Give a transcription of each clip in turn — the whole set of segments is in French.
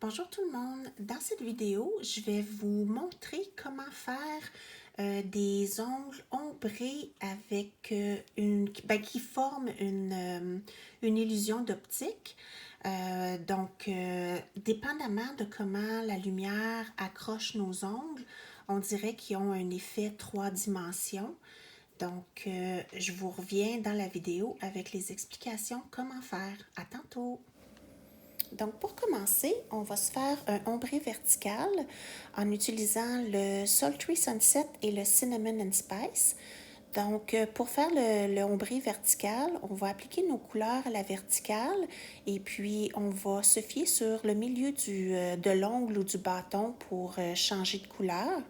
Bonjour tout le monde. Dans cette vidéo, je vais vous montrer comment faire des ongles ombrés avec qui forment une illusion d'optique. Dépendamment de comment la lumière accroche nos ongles, on dirait qu'ils ont un effet 3 dimensions. Je vous reviens dans la vidéo avec les explications comment faire. À tantôt! Donc, pour commencer, on va se faire un ombré vertical en utilisant le Sultry Sunset et le Cinnamon and Spice. Donc, pour faire le ombré vertical, on va appliquer nos couleurs à la verticale et puis on va se fier sur le milieu de l'ongle ou du bâton pour changer de couleur.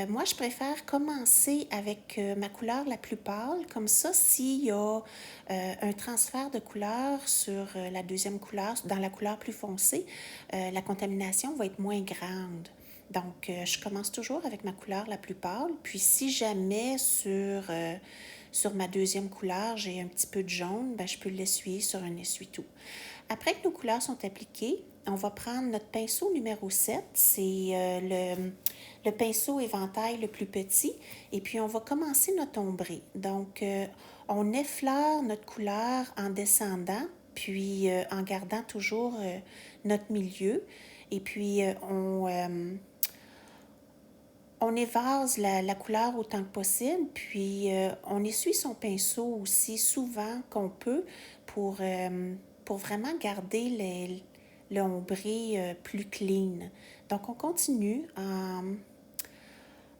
Moi, je préfère commencer avec ma couleur la plus pâle. Comme ça, s'il y a un transfert de couleur sur la deuxième couleur, dans la couleur plus foncée, la contamination va être moins grande. Donc, je commence toujours avec ma couleur la plus pâle. Puis, si jamais sur ma deuxième couleur, j'ai un petit peu de jaune, ben, je peux l'essuyer sur un essuie-tout. Après que nos couleurs sont appliquées, on va prendre notre pinceau numéro 7. C'est le pinceau éventail le plus petit. Et puis, on va commencer notre ombré. Donc, on effleure notre couleur en descendant, puis en gardant toujours notre milieu. Et puis, on évase la couleur autant que possible, puis on essuie son pinceau aussi souvent qu'on peut pour vraiment garder l'ombré plus clean. Donc, on continue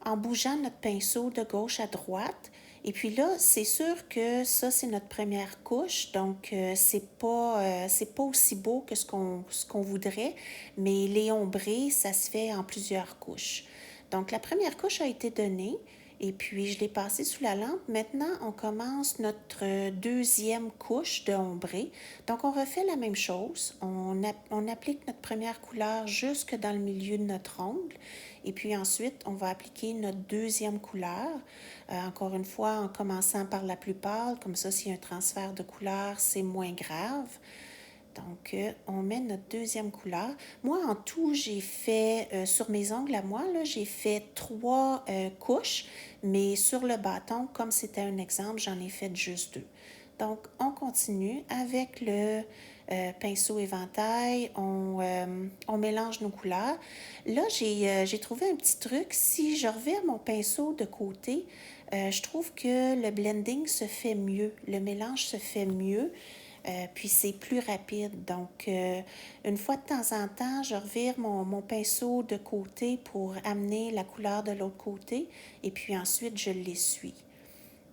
en bougeant notre pinceau de gauche à droite. Et puis là, c'est sûr que ça, c'est notre première couche, donc c'est pas aussi beau que ce qu'on voudrait, mais les ombrés, ça se fait en plusieurs couches. Donc, la première couche a été donnée et puis je l'ai passée sous la lampe. Maintenant, on commence notre deuxième couche de ombré. Donc, on refait la même chose. On applique notre première couleur jusque dans le milieu de notre ongle. Et puis ensuite, on va appliquer notre deuxième couleur. Encore une fois, en commençant par la plus pâle. Comme ça, s'il y a un transfert de couleur, c'est moins grave. Donc, on met notre deuxième couleur. Moi, en tout, j'ai fait, sur mes ongles à moi, là, j'ai fait 3 couches, mais sur le bâton, comme c'était un exemple, j'en ai fait juste 2. Donc, on continue avec le pinceau éventail, on mélange nos couleurs. Là, j'ai trouvé un petit truc. Si je revire mon pinceau de côté, je trouve que le blending se fait mieux, le mélange se fait mieux. Puis c'est plus rapide. Donc, une fois de temps en temps, je revire mon pinceau de côté pour amener la couleur de l'autre côté et puis ensuite, je l'essuie.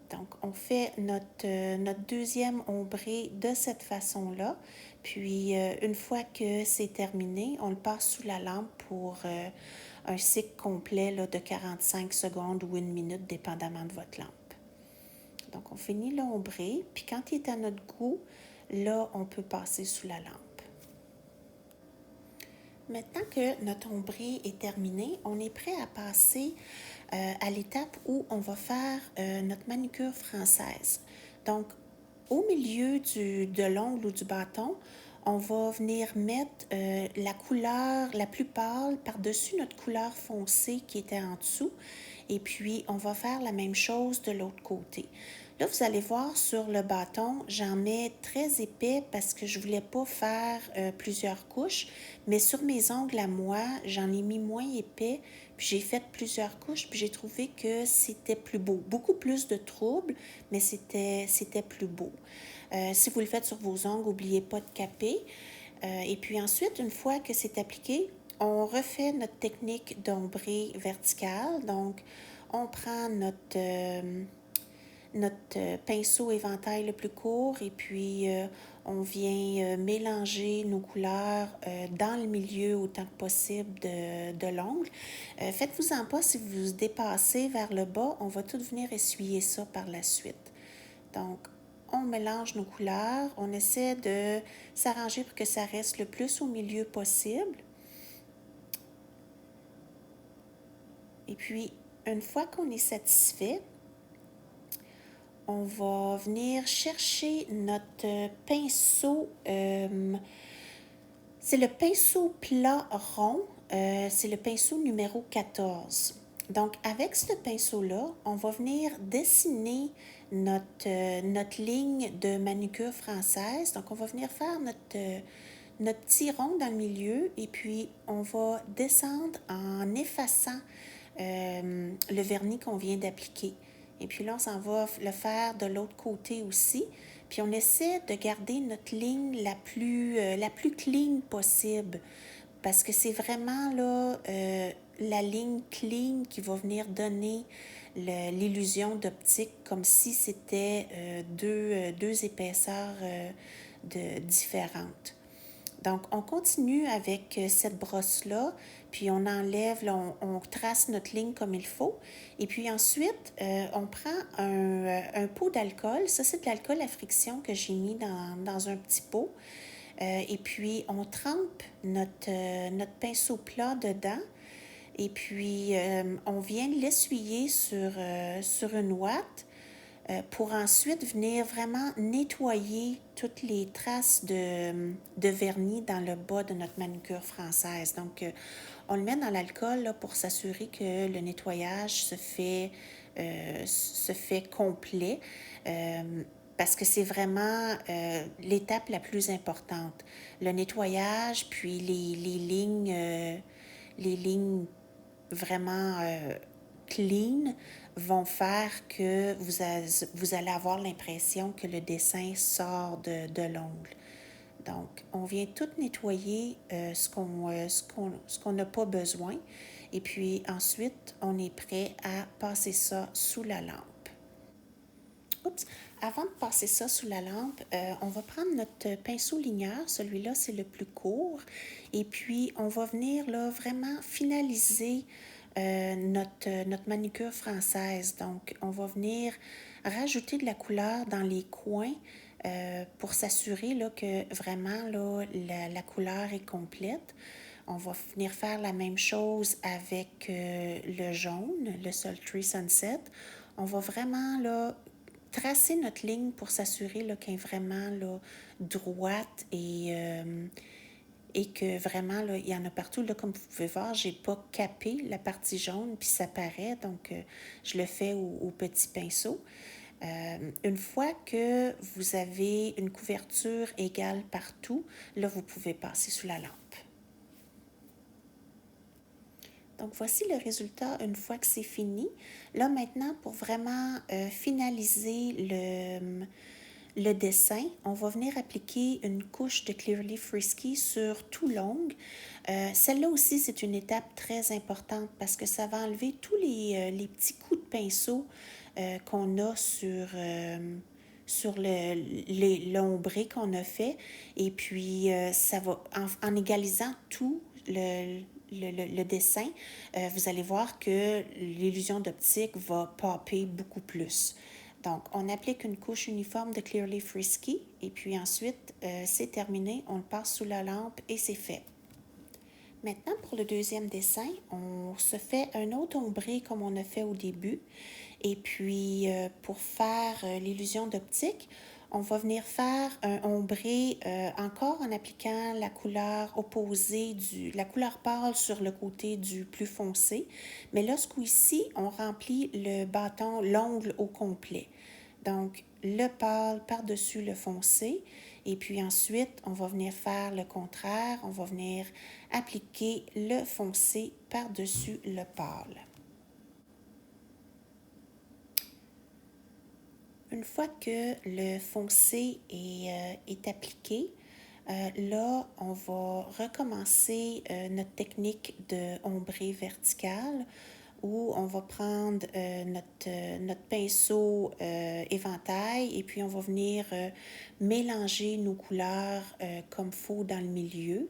Donc, on fait notre deuxième ombré de cette façon-là. Puis, une fois que c'est terminé, on le passe sous la lampe pour un cycle complet là, de 45 secondes ou 1 minute, dépendamment de votre lampe. Donc, on finit l'ombré. Puis, quand il est à notre goût, là, on peut passer sous la lampe. Maintenant que notre ombré est terminé, on est prêt à passer à l'étape où on va faire notre manucure française. Donc, au milieu de l'ongle ou du bâton, on va venir mettre la couleur la plus pâle par-dessus notre couleur foncée qui était en dessous. Et puis, on va faire la même chose de l'autre côté. Là, vous allez voir sur le bâton, j'en mets très épais parce que je ne voulais pas faire plusieurs couches. Mais sur mes ongles à moi, j'en ai mis moins épais. Puis j'ai fait plusieurs couches, puis j'ai trouvé que c'était plus beau. Beaucoup plus de trouble, mais c'était plus beau. Si vous le faites sur vos ongles, n'oubliez pas de caper. Et puis ensuite, une fois que c'est appliqué, on refait notre technique d'ombré vertical. Donc, on prend notre pinceau éventail le plus court et puis on vient mélanger nos couleurs dans le milieu autant que possible de l'ongle. Faites-vous-en pas si vous dépassez vers le bas, on va tout venir essuyer ça par la suite. Donc, on mélange nos couleurs, on essaie de s'arranger pour que ça reste le plus au milieu possible. Et puis, une fois qu'on est satisfait, on va venir chercher notre pinceau. C'est le pinceau plat rond, c'est le pinceau numéro 14. Donc, avec ce pinceau-là, on va venir dessiner notre ligne de manucure française. Donc, on va venir faire notre petit rond dans le milieu et puis on va descendre en effaçant le vernis qu'on vient d'appliquer. Et puis là, on s'en va le faire de l'autre côté aussi. Puis on essaie de garder notre ligne la plus clean possible parce que c'est vraiment là la ligne clean qui va venir donner l'illusion d'optique comme si c'était deux épaisseurs différentes. Donc, on continue avec cette brosse-là, puis on enlève, là, on trace notre ligne comme il faut. Et puis ensuite, on prend un pot d'alcool. Ça, c'est de l'alcool à friction que j'ai mis dans un petit pot. Et puis, on trempe notre pinceau plat dedans. Et puis, on vient l'essuyer sur une ouate pour ensuite venir vraiment nettoyer toutes les traces de vernis dans le bas de notre manucure française. Donc, on le met dans l'alcool pour s'assurer que le nettoyage se fait complet parce que c'est vraiment l'étape la plus importante. Le nettoyage, puis les lignes vraiment clean vont faire que vous allez avoir l'impression que le dessin sort de l'ongle. Donc, on vient tout nettoyer ce qu'on n'a pas besoin. Et puis ensuite, on est prêt à passer ça sous la lampe. Oups! Avant de passer ça sous la lampe, on va prendre notre pinceau ligneur. Celui-là, c'est le plus court. Et puis, on va venir là vraiment finaliser notre manucure française. Donc, on va venir rajouter de la couleur dans les coins pour s'assurer là, que vraiment là, la couleur est complète. On va venir faire la même chose avec le jaune, le Sultry Sunset. On va vraiment là, tracer notre ligne pour s'assurer qu'elle est vraiment là, droite et que vraiment, là, il y en a partout. Là, comme vous pouvez voir, je n'ai pas capé la partie jaune, puis ça paraît. Donc, je le fais au petit pinceau. Une fois que vous avez une couverture égale partout, là, vous pouvez passer sous la lampe. Donc, voici le résultat une fois que c'est fini. Là, maintenant, pour vraiment finaliser le dessin, on va venir appliquer une couche de Clearly Frisky sur tout l'ongle. Celle-là aussi, c'est une étape très importante parce que ça va enlever tous les petits coups de pinceau qu'on a sur l'ombré qu'on a fait. Et puis, ça va, en égalisant tout le dessin, vous allez voir que l'illusion d'optique va popper beaucoup plus. Donc, on applique une couche uniforme de Clearly Frisky et puis ensuite, c'est terminé, on le passe sous la lampe et c'est fait. Maintenant, pour le deuxième dessin, on se fait un autre ombré comme on a fait au début. Et puis, pour faire l'illusion d'optique, on va venir faire un ombré encore en appliquant la couleur opposée, la couleur pâle sur le côté du plus foncé. Mais là, ce coup-ci, on remplit le bâton, l'ongle au complet. Donc, le pâle par-dessus le foncé. Et puis ensuite, on va venir faire le contraire. On va venir appliquer le foncé par-dessus le pâle. Une fois que le foncé est appliqué, là, on va recommencer notre technique de ombré vertical où on va prendre notre pinceau éventail et puis on va venir mélanger nos couleurs comme il faut dans le milieu.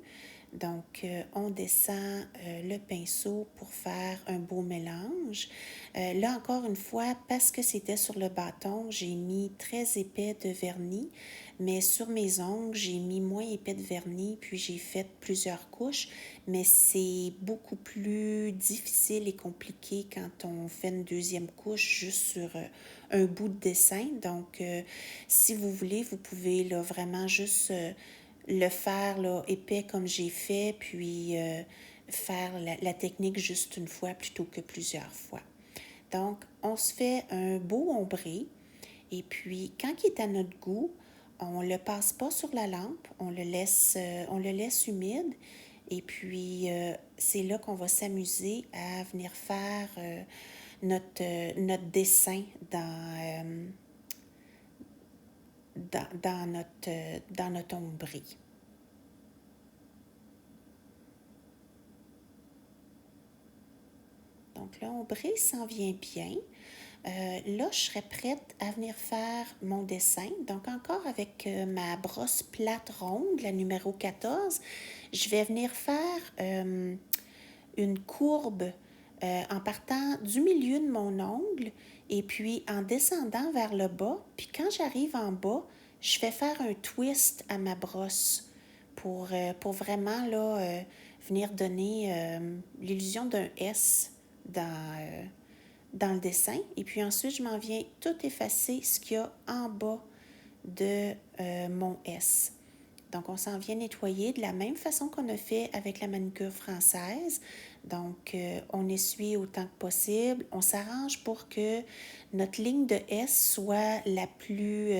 Donc, on descend le pinceau pour faire un beau mélange. Là, encore une fois, parce que c'était sur le bâton, j'ai mis très épais de vernis, mais sur mes ongles, j'ai mis moins épais de vernis, puis j'ai fait plusieurs couches, mais c'est beaucoup plus difficile et compliqué quand on fait une deuxième couche juste sur un bout de dessin. Donc, si vous voulez, vous pouvez là, vraiment juste le faire là, épais comme j'ai fait, puis faire la technique juste une fois plutôt que plusieurs fois. Donc, on se fait un beau ombré et puis quand il est à notre goût, on ne le passe pas sur la lampe, on le laisse humide et puis c'est là qu'on va s'amuser à venir faire notre dessin dans notre ombré. Donc l'ombré s'en vient bien. Là, je serais prête à venir faire mon dessin. Donc encore avec ma brosse plate ronde, la numéro 14, je vais venir faire une courbe en partant du milieu de mon ongle et puis en descendant vers le bas. Puis quand j'arrive en bas, je vais faire un twist à ma brosse pour vraiment là, venir donner l'illusion d'un S dans le dessin. Et puis ensuite, je m'en viens tout effacer ce qu'il y a en bas de mon S. Donc, on s'en vient nettoyer de la même façon qu'on a fait avec la manucure française. Donc, on essuie autant que possible. On s'arrange pour que notre ligne de S soit la plus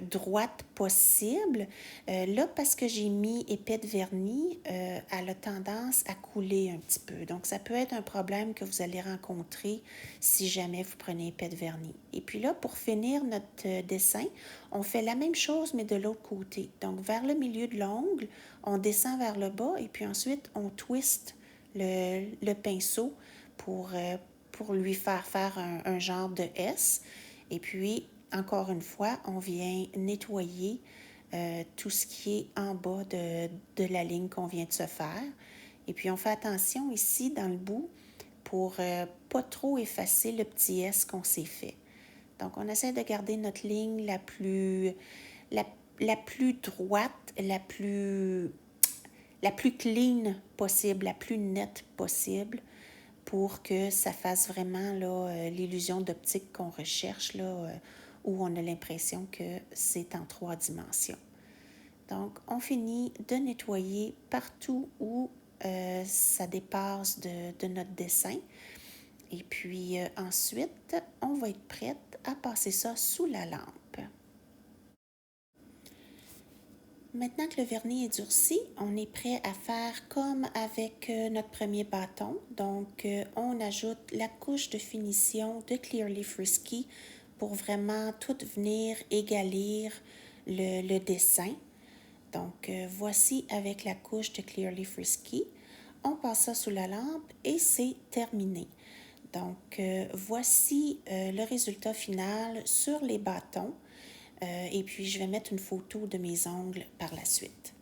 droite possible. Là, parce que j'ai mis épais de vernis, elle a tendance à couler un petit peu. Donc, ça peut être un problème que vous allez rencontrer si jamais vous prenez épais de vernis. Et puis là, pour finir notre dessin, on fait la même chose, mais de l'autre côté. Donc, vers le milieu de l'ongle, on descend vers le bas et puis ensuite, on twiste le pinceau pour lui faire un genre de S. Et puis, encore une fois, on vient nettoyer tout ce qui est en bas de la ligne qu'on vient de se faire. Et puis, on fait attention ici, dans le bout, pour pas trop effacer le petit S qu'on s'est fait. Donc, on essaie de garder notre ligne la plus droite, la plus clean possible, la plus nette possible, pour que ça fasse vraiment là, l'illusion d'optique qu'on recherche, là, où on a l'impression que c'est en 3 dimensions. Donc, on finit de nettoyer partout où ça dépasse de notre dessin. Et puis ensuite, on va être prête à passer ça sous la lampe. Maintenant que le vernis est durci, on est prêt à faire comme avec notre premier bâton. Donc, on ajoute la couche de finition de Clearly Frisky pour vraiment tout venir égaler le dessin. Donc, voici avec la couche de Clearly Frisky. On passe ça sous la lampe et c'est terminé. Donc, voici le résultat final sur les bâtons. Et puis, je vais mettre une photo de mes ongles par la suite.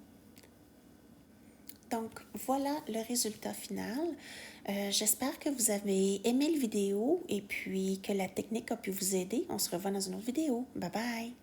Donc, voilà le résultat final. J'espère que vous avez aimé la vidéo et puis que la technique a pu vous aider. On se revoit dans une autre vidéo. Bye bye!